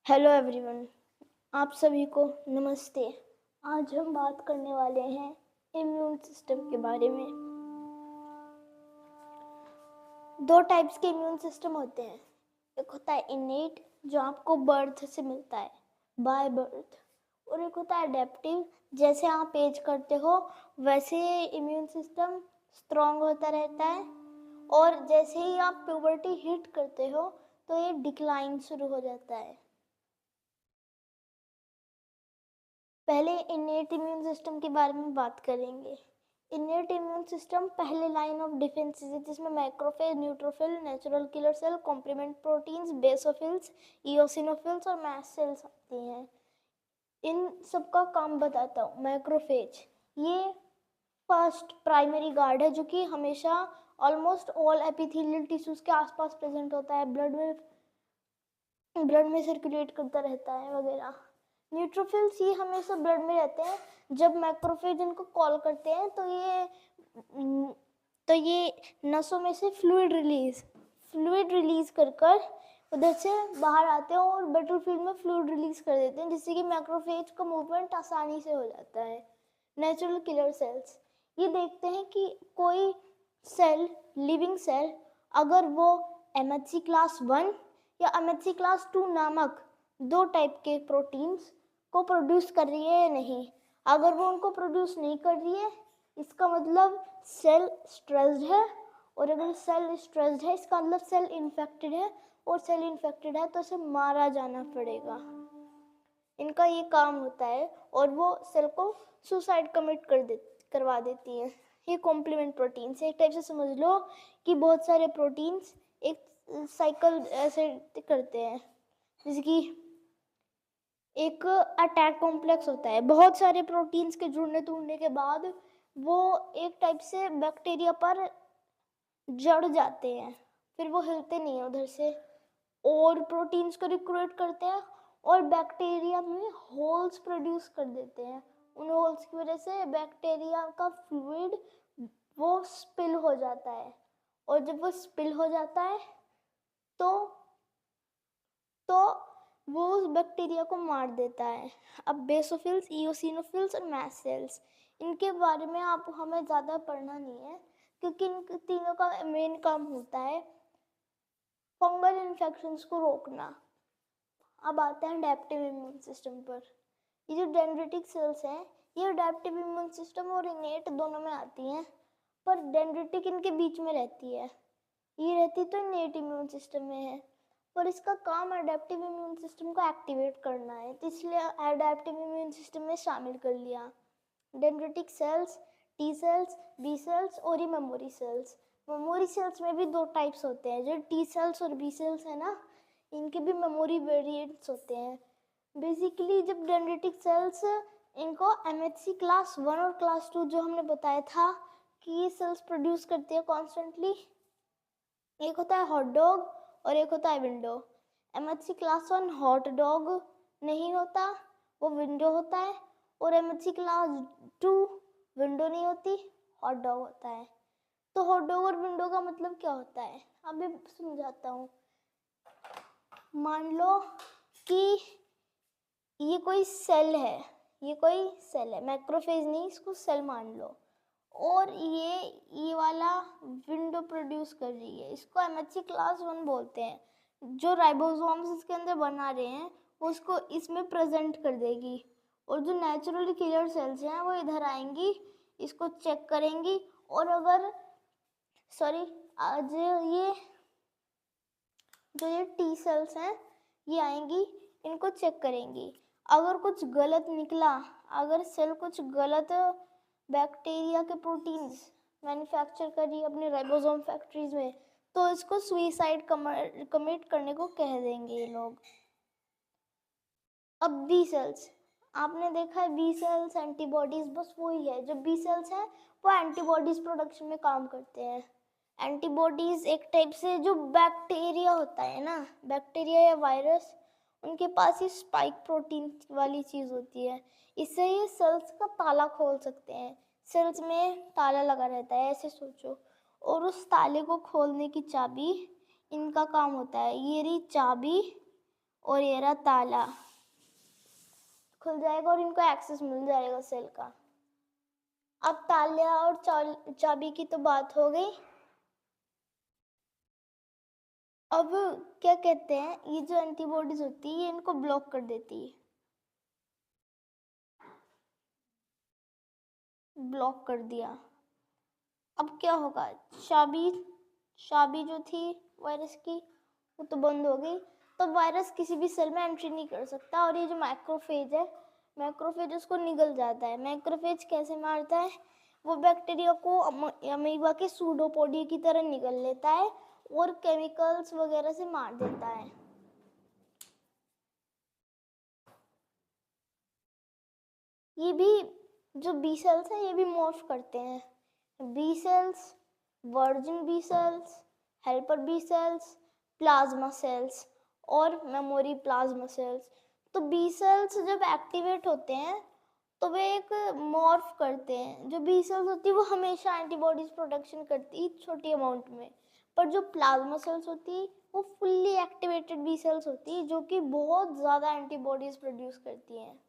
Hello everyone, आप सभी को नमस्ते। आज हम बात करने वाले हैं इम्यून सिस्टम के बारे में। दो टाइप्स के इम्यून सिस्टम होते हैं। एक होता है इनेट, जो आपको बर्थ से मिलता है, बाय बर्थ, और एक होता है एडेप्टिव, जैसे आप एज करते हो वैसे इम्यून सिस्टम स्ट्रॉन्ग होता रहता है, और जैसे ही आप प्यूबर्टी हिट करते हो तो ये डिक्लाइन शुरू हो जाता है। पहले इनेट इम्यून सिस्टम के बारे में बात करेंगे। इनेट इम्यून सिस्टम पहले लाइन ऑफ डिफेंस है, जिसमें macrophage, neutrophil, natural killer cell, complement proteins, basophils, eosinophils और मैस्ट सेल्स आती हैं। इन सबका काम बताता हूँ। मैक्रोफेज ये फर्स्ट प्राइमरी गार्ड है, जो कि हमेशा ऑलमोस्ट ऑल एपिथेलियल टिश्यूज के आसपास प्रेजेंट होता है, ब्लड में सर्कुलेट करता रहता है वगैरह। न्यूट्रोफिल्स ये हमेशा ब्लड में रहते हैं। जब मैक्रोफेज इनको कॉल करते हैं तो ये नसों में से फ्लूइड रिलीज कर उधर से बाहर आते हैं और बैटलफील्ड में फ्लूइड रिलीज कर देते हैं, जिससे कि मैक्रोफेज का मूवमेंट आसानी से हो जाता है। नेचुरल किलर सेल्स ये देखते हैं कि कोई सेल, लिविंग सेल, अगर वो MHC क्लास 1 या MHC क्लास 2 नामक दो टाइप के प्रोटीन्स को प्रोड्यूस कर रही है या नहीं। अगर वो उनको प्रोड्यूस नहीं कर रही है, इसका मतलब सेल स्ट्रेस्ड है, और अगर सेल स्ट्रेस्ड है इसका मतलब सेल इन्फेक्टेड है, और सेल इन्फेक्टेड है तो इसे मारा जाना पड़ेगा। इनका ये काम होता है, और वो सेल को सुसाइड कमिट करवा देती हैं। ये कॉम्प्लीमेंट प्रोटीन्स एक टाइप से समझ लो कि बहुत सारे प्रोटीन्स एक साइकिल ऐसे करते हैं, जैसे कि एक अटैक कॉम्प्लेक्स होता है। बहुत सारे प्रोटीन्स के जुड़ने टूटने के बाद वो एक टाइप से बैक्टीरिया पर जड़ जाते हैं, फिर वो हिलते नहीं है उधर से, और प्रोटीन्स को रिक्रूट करते हैं और बैक्टीरिया में होल्स प्रोड्यूस कर देते हैं। उन होल्स की वजह से बैक्टीरिया का फ्लूइड वो स्पिल हो जाता है, और जब वो स्पिल हो जाता है तो वो उस बैक्टीरिया को मार देता है। अब बेसोफिल्स, इओसिनोफिल्स और मैस्ट सेल्स, इनके बारे में आप हमें ज़्यादा पढ़ना नहीं है, क्योंकि इन तीनों का मेन काम होता है फंगल इन्फेक्शंस को रोकना। अब आते हैं अडैप्टिव इम्यून सिस्टम पर। ये जो डेंड्रिटिक सेल्स हैं, ये अडैप्टिव इम्यून सिस्टम और इनेट दोनों में आती हैं, पर डेंड्रिटिक इनके बीच में रहती है। ये रहती तो इनेट इम्यून सिस्टम में है, पर इसका काम अडैप्टिव इम्यून सिस्टम को एक्टिवेट करना है, तो इसलिए अडैप्टिव इम्यून सिस्टम में शामिल कर लिया। Dendritic cells, T cells, B cells और ये मेमोरी सेल्स। मेमोरी सेल्स में भी दो टाइप्स होते हैं, जो टी सेल्स और बी सेल्स है ना, इनके भी मेमोरी वेरिएंट्स होते हैं। बेसिकली जब डेंड्रिटिक सेल्स, इनको MHC क्लास 1 और क्लास 2 जो हमने बताया था कि ये सेल्स प्रोड्यूस करती है कॉन्स्टेंटली, एक होता है हॉट डॉग और एक होता है window. MHC class 1 hot dog नहीं होता, वो विंडो होता है, और MHC क्लास 2 विंडो नहीं होती, हॉट डॉग होता है। तो हॉट डॉग और विंडो का मतलब क्या होता है, अभी समझाता हूँ। मान लो कि ये कोई सेल है, मैक्रोफेज नहीं, इसको सेल मान लो, और ये वाला विंडो प्रोड्यूस कर रही है, इसको MHC क्लास 1 बोलते हैं। जो राइबोसोम्स इसके अंदर बना रहे हैं उसको इसमें प्रेजेंट कर देगी, और जो नेचुरल किलर सेल्स हैं वो इधर आएंगी, इसको चेक करेंगी, और अगर आज ये टी सेल्स हैं, ये आएंगी, इनको चेक करेंगी। अगर कुछ गलत निकला, अगर सेल कुछ गलत बैक्टीरिया के प्रोटीन्स मैन्युफैक्चर कर रही है अपने राइबोसोम फैक्ट्रीज में, तो इसको सुइसाइड कमिट करने को कह देंगे ये लोग। अब बी सेल्स, आपने देखा है बी सेल्स एंटीबॉडीज, बस वही है। जो बी सेल्स हैं वो एंटीबॉडीज प्रोडक्शन में काम करते हैं। एंटीबॉडीज एक टाइप से जो बैक्टीरिया होता है ना, बैक्टीरिया या वायरस, उनके पास ये स्पाइक प्रोटीन वाली चीज़ होती है, इससे ये सेल्स का ताला खोल सकते हैं। सेल्स में ताला लगा रहता है, ऐसे सोचो, और उस ताले को खोलने की चाबी इनका काम होता है। ये रही चाबी, और ये रहा ताला, खुल जाएगा और इनको एक्सेस मिल जाएगा सेल का। अब ताले और चाबी की तो बात हो गई। अब क्या कहते हैं, ये जो एंटीबॉडीज होती है ये इनको ब्लॉक कर देती है, ब्लॉक कर दिया। अब क्या होगा, चाबी जो थी वायरस की वो तो बंद हो गई, तो वायरस किसी भी सेल में एंट्री नहीं कर सकता। और ये जो मैक्रोफेज है, मैक्रोफेज उसको निगल जाता है। मैक्रोफेज कैसे मारता है, वो बैक्टीरिया को अमीबा के सूडोपोडी की तरह निगल लेता है और केमिकल्स वगैरह से मार देता है। ये भी जो बी सेल्स हैं ये भी मॉर्फ करते हैं। B cells, virgin B cells, helper B cells, plasma cells और मेमोरी प्लाज्मा सेल्स। तो बी सेल्स जब एक्टिवेट होते हैं तो वे एक मॉर्फ करते हैं। जो बी सेल्स होती है वो हमेशा एंटीबॉडीज प्रोडक्शन करती है छोटी अमाउंट में, पर जो प्लाज्मा सेल्स होती है वो फुल्ली एक्टिवेटेड बी सेल्स होती है जो कि बहुत ज़्यादा एंटीबॉडीज प्रोड्यूस करती हैं।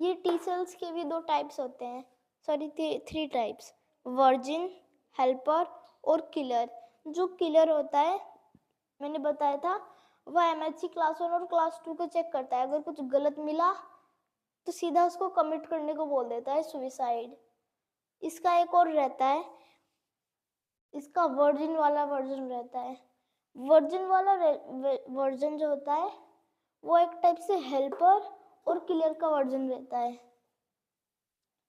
ये टी सेल्स के भी 2 टाइप्स होते हैं, सॉरी 3 टाइप्स, वर्जिन, हेल्पर और किलर। जो किलर होता है मैंने बताया था, वह एमएचसी क्लास 1 और क्लास 2 को चेक करता है। अगर कुछ गलत मिला तो सीधा उसको कमिट करने को बोल देता है, सुसाइड। इसका एक और रहता है, इसका वर्जिन वाला वर्जन रहता है। वर्जिन वाला वर्जन जो होता है वो एक टाइप से हेल्पर और किलर का वर्जन रहता है।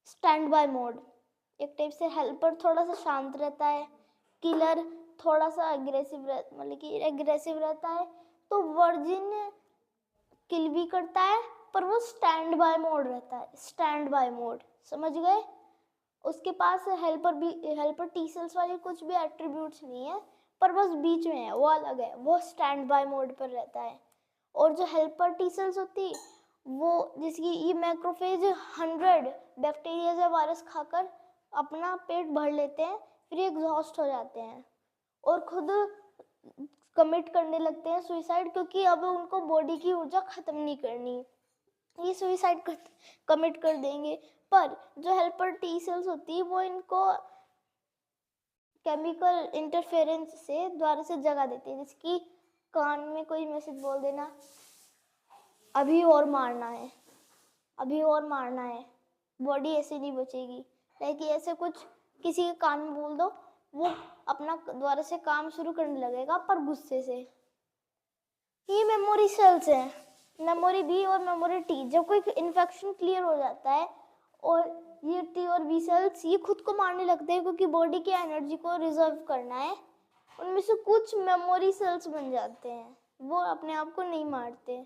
स्टैंड बाय मोड, एक टाइप से हेल्पर थोड़ा सा शांत रहता है, किलर थोड़ा सा अग्रेसिव मतलब कि एग्रेसिव रहता है। तो वर्जिन किल भी करता है पर वो स्टैंड बाय मोड रहता है, स्टैंड बाय मोड, समझ गए। उसके पास हेल्पर टी सेल्स वाले कुछ भी एट्रीब्यूट्स नहीं है, पर बस बीच में है, वो अलग है, वो स्टैंड बाय मोड पर रहता है। और जो हेल्पर टी सेल्स होती वो, जिसकी ये मैक्रोफेज 100 बैक्टीरिया या वायरस खाकर अपना पेट भर लेते हैं, फिर एग्जॉस्ट हो जाते हैं और खुद कमिट करने लगते हैं सुसाइड, क्योंकि अब उनको बॉडी की ऊर्जा खत्म नहीं करनी, ये सुसाइड कमिट कर देंगे। पर जो हेल्पर टी सेल्स होती है वो इनको केमिकल इंटरफेरेंस से द्वारा से जगा देती है, जिसकी कान में कोई मैसेज बोल देना, अभी और मारना है, अभी और मारना है, बॉडी ऐसे नहीं बचेगी। लेकिन ऐसे कुछ किसी के कान में बोल दो, वो अपना द्वारा से काम शुरू करने लगेगा, पर गुस्से से। ये मेमोरी सेल्स हैं, मेमोरी बी और मेमोरी टी। जब कोई इन्फेक्शन क्लियर हो जाता है और ये टी और बी सेल्स ये खुद को मारने लगते हैं, क्योंकि बॉडी की एनर्जी को रिजर्व करना है, उनमें से कुछ मेमोरी सेल्स बन जाते हैं, वो अपने आप को नहीं मारते।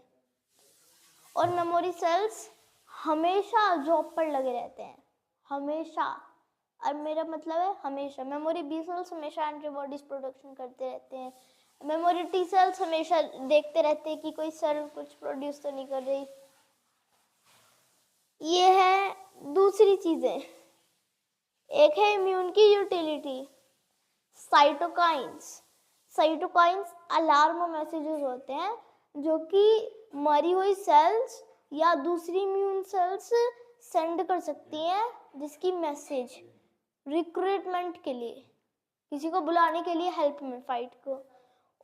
और मेमोरी सेल्स हमेशा जॉब पर लगे रहते हैं, हमेशा। और मेरा मतलब है हमेशा। मेमोरी बी सेल्स हमेशा एंटीबॉडीज प्रोडक्शन करते रहते हैं, मेमोरी टी सेल्स हमेशा देखते रहते हैं कि कोई सेल कुछ प्रोड्यूस तो नहीं कर रही। ये है दूसरी चीजें। एक है इम्यून की utility, cytokines. Cytokines alarm messages होते हैं जो कि मरी हुई सेल्स या दूसरी इम्यून सेल्स सेंड कर सकती हैं, जिसकी मैसेज रिक्रूटमेंट के लिए, किसी को बुलाने के लिए, हेल्प में, फाइट को।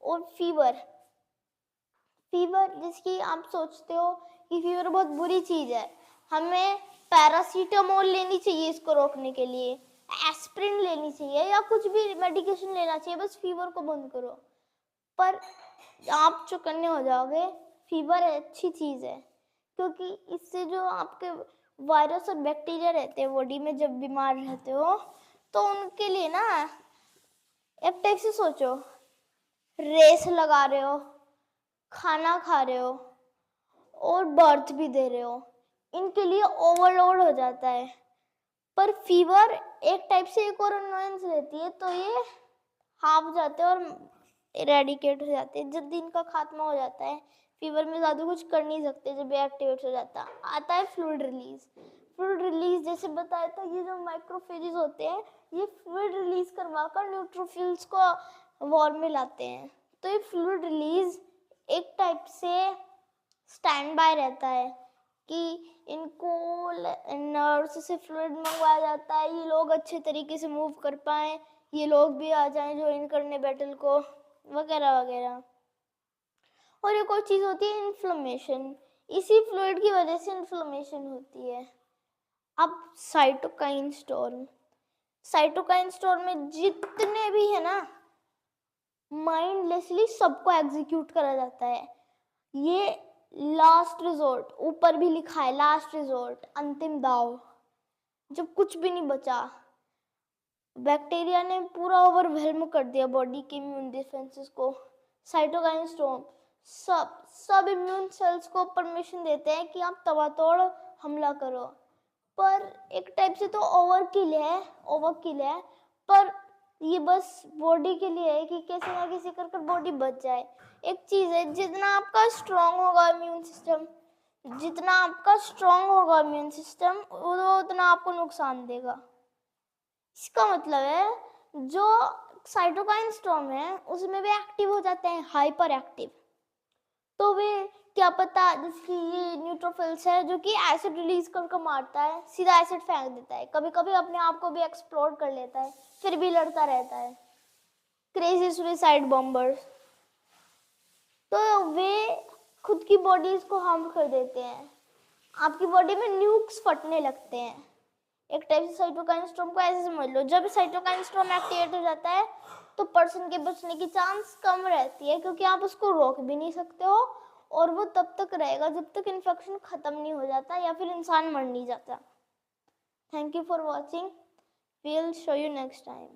और फीवर, फीवर जिसकी आप सोचते हो कि फीवर बहुत बुरी चीज है, हमें पैरासीटामोल लेनी चाहिए इसको रोकने के लिए, एस्प्रिन लेनी चाहिए या कुछ भी मेडिकेशन लेना चाहिए, बस फीवर को बंद करो। पर आप चौकन्ने हो जाओगे, फीवर अच्छी चीज है, क्योंकि इससे जो आपके वायरस और बैक्टीरिया रहते हैं बॉडी में, जब बीमार रहते हो तो उनके लिए ना, एक टाइप से सोचो रेस लगा रहे हो, खाना खा रहे हो और बर्थ भी दे रहे हो, इनके लिए ओवरलोड हो जाता है। पर फीवर एक टाइप से एक और अनोयंस रहती है, तो ये हाफ जाते हैं और इरेडिकेट हो जाते हैं। जब दिन का खात्मा हो जाता है, फीवर में ज़्यादा कुछ कर नहीं सकते, जब ये एक्टिवेट हो जाता आता है फ्लूइड रिलीज। फ्लूइड रिलीज जैसे बताया था, ये जो माइक्रोफेजेस होते हैं ये फ्लूइड रिलीज करवाकर न्यूट्रोफिल्स को वॉर में लाते हैं। तो ये फ्लूइड रिलीज स्टैंड बाय रहता है कि इनको नर्स से फ्लूइड मंगवाया जाता है, ये लोग अच्छे तरीके से मूव कर पाएँ, ये लोग भी आ जाएं ज्वाइन करने बैटल को, वगैरह वगैरह। और एक और चीज़ होती है इन्फ्लेमेशन, इसी फ्लूइड की वजह से इन्फ्लेमेशन होती है। अब साइटोकाइन स्टॉर्म में जितने भी है ना, माइंडलेसली सबको एग्जीक्यूट करा जाता है। ये लास्ट रिजोर्ट, ऊपर भी लिखा है लास्ट रिजोर्ट, अंतिम दाव, जब कुछ भी नहीं बचा। बैक्टीरिया ने पूरा ओवरवेल्म कर दिया बॉडी के इम्यून डिफेंसेस को। साइटोकाइन स्टॉर्म सब इम्यून सेल्स को परमिशन देते हैं कि आप तबातोड़ हमला करो, पर एक टाइप से तो ओवरकिल है, पर ये बस बॉडी के लिए है कि कैसे ना कैसे कर बॉडी बच जाए। एक चीज है, जितना आपका स्ट्रांग होगा इम्यून सिस्टम वो उतना आपको नुकसान देगा। इसका मतलब है जो साइटोकाइन स्टॉर्म है उसमें भी एक्टिव हो जाते हैं, हाइपर एक्टिव। तो वे क्या पता, जिसकी ये न्यूट्रोफिल्स है जो कि एसिड रिलीज करके मारता है, सीधा एसिड फेंक देता है, कभी कभी अपने आप को भी एक्सप्लोड कर लेता है, फिर भी लड़ता रहता है। Crazy suicide bombers. तो वे खुद की बॉडीज को हार्म कर देते हैं, आपकी बॉडी में न्यूक्स फटने लगते हैं। एक टाइप से साइटोकाइन स्टॉर्म को ऐसे समझ लो, जब साइटोकाइन स्टॉर्म एक्टिवेट हो जाता है तो पर्सन के बचने की चांस कम रहती है, क्योंकि आप उसको रोक भी नहीं सकते हो, और वो तब तक रहेगा जब तक इन्फेक्शन खत्म नहीं हो जाता या फिर इंसान मर नहीं जाता। Thank you for watching, we will show you next time.